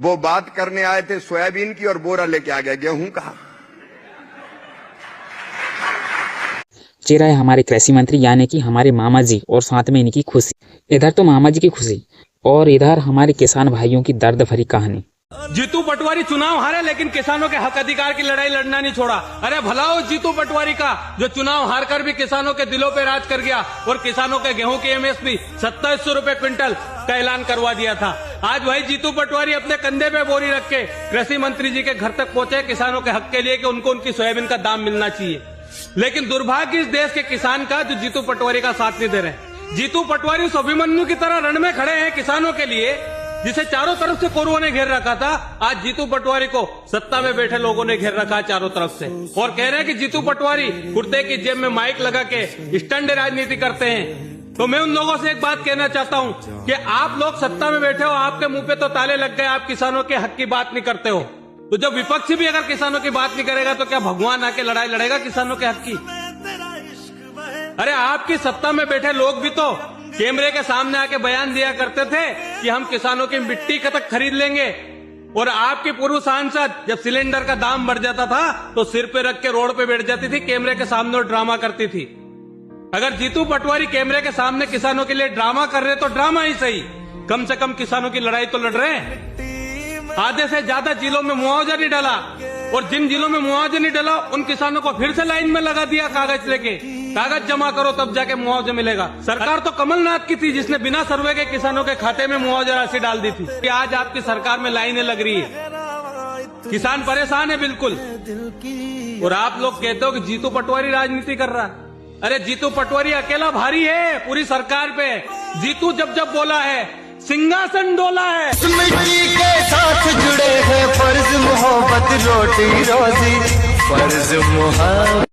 वो बात करने आए थे सोयाबीन की और बोरा लेके आ गए गेहूं का। चेहरा है हमारे कृषि मंत्री यानी कि हमारे मामा जी और साथ में इनकी खुशी। इधर तो मामा जी की खुशी और इधर हमारे किसान भाइयों की दर्द भरी कहानी। जीतू पटवारी चुनाव हारे लेकिन किसानों के हक अधिकार की लड़ाई लड़ना नहीं छोड़ा। अरे भला हो जीतू पटवारी का, जो चुनाव हार कर भी किसानों के दिलों पे राज कर गया और किसानों के गेहूं की एमएसपी 2700 रुपए क्विंटल का ऐलान करवा दिया था। आज वही जीतू पटवारी अपने कंधे पे बोरी रख के कृषि मंत्री जी के घर तक पहुंचे किसानों के हक के लिए कि उनको उनकी सोयाबीन का दाम मिलना चाहिए। लेकिन दुर्भाग्य इस देश के किसान का जो जीतू पटवारी का साथ नहीं दे रहे। जीतू पटवारी उस अभिमन्यु की तरह रण में खड़े हैं किसानों के लिए, जिसे चारों तरफ से कोरुओं ने घेर रखा था। आज जीतू पटवारी को सत्ता में बैठे लोगों ने घेर रखा है चारों तरफ से और कह रहे हैं कि जीतू पटवारी कुर्ते की जेब में माइक लगा के स्टंट राजनीति करते हैं। तो मैं उन लोगों से एक बात कहना चाहता हूं कि आप लोग सत्ता में बैठे हो, आपके मुंह पे तो ताले लग गए, आप किसानों के हक की बात नहीं करते हो। तो जब विपक्ष भी अगर किसानों की बात नहीं करेगा तो क्या भगवान आके लड़ाई लड़ेगा किसानों के हक की? अरे आपकी सत्ता में बैठे लोग भी तो कैमरे के सामने आके बयान दिया करते थे कि हम किसानों की मिट्टी तक खरीद लेंगे, और आपके पूर्व सांसद जब सिलेंडर का दाम बढ़ जाता था तो सिर पे रख के रोड पे बैठ जाती थी कैमरे के सामने और ड्रामा करती थी। अगर जीतू पटवारी कैमरे के सामने किसानों के लिए ड्रामा कर रहे तो ड्रामा ही सही, कम से कम किसानों की लड़ाई तो लड़ रहे हैं। आधे से ज्यादा जिलों में मुआवजा नहीं डाला, और जिन जिलों में मुआवजा नहीं डाला उन किसानों को फिर से लाइन में लगा दिया कागज लेके, कागज जमा करो तब जाके मुआवजा मिलेगा। सरकार तो कमलनाथ की थी जिसने बिना सर्वे के किसानों के खाते में मुआवजा राशि डाल दी थी। कि आज आपकी सरकार में लाइनें लग रही है, किसान परेशान है बिल्कुल, और आप लोग कहते हो कि जीतू पटवारी राजनीति कर रहा है। अरे जीतू पटवारी अकेला भारी है पूरी सरकार पे। जीतू जब जब बोला है सिंहासन डोला है। मिट्टी के साथ जुड़े हैं फर्ज मोहब्बत रोटी रोजी फर्ज मोहब्बत।